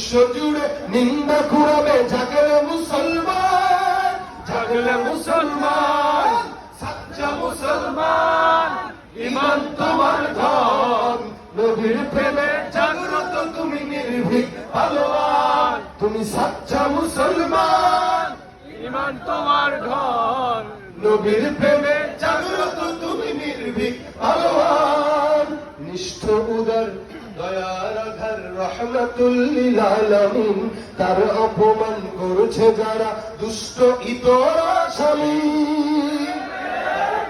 বিশ্ব জুড়ে নিন্দা কুড়াবে জাগলে মুসলমান, জাগলে মুসলমান, সাচ্চা মুসলমান, ঈমান তোমার ধন, নবীর প্রেমে জাগ্রত তুমি নির্ভীক পালোয়ান। তুমি সাচ্চা মুসলমান, ঈমান তোমার ধন, নবীর প্রেমে জাগ্রত তুমি নির্ভীক পালোয়ান। নিষ্ঠ উদার দয়ার আধার রহমাতুল লিল আলামিন, তার অপমান করছে যারা দুষ্ট ইতর আসামি।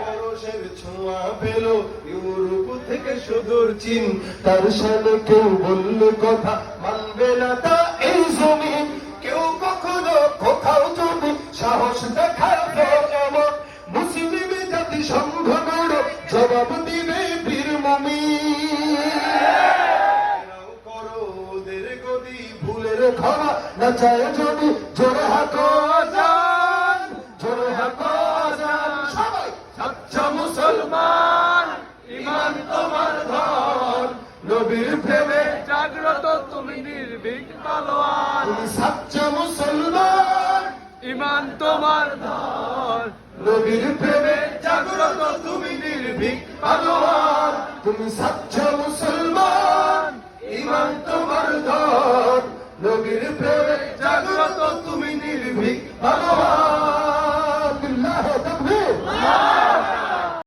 পরশের ছোঁয়া পেল ইউরোপ থেকে সুদূর চীন, তার সামনে কেউ বললে কথা মানবে না তা এই জমিন। কেউ কখনো কোথাও যদি সাহস দেখায় এমন, মুসলিম জাতি সংঘ গড়ে জবাব দিবে বীর মুমিন। করো ওদের গদি ভুলের ক্ষমা না চায় যদি, জোরে হাঁকো আজান, জোরে হাঁকো আজান সবাই। সাচ্চা মুসলমান, ঈমান তোমার ধন, নবীর প্রেমে জাগ্রত তুমি নির্ভীক পালোয়ান। তুমি সাচ্চা মুসলমান, ঈমান তোমার ধন, নবীর প্রেমে জাগ্রত তুমি নির্ভীক পালোয়ান। তুমি সাচ্চা মুসলমান, ঈমান তোমার ধন, নবীর প্রেমে জাগ্রত তুমি নির্ভীক পালোয়ান।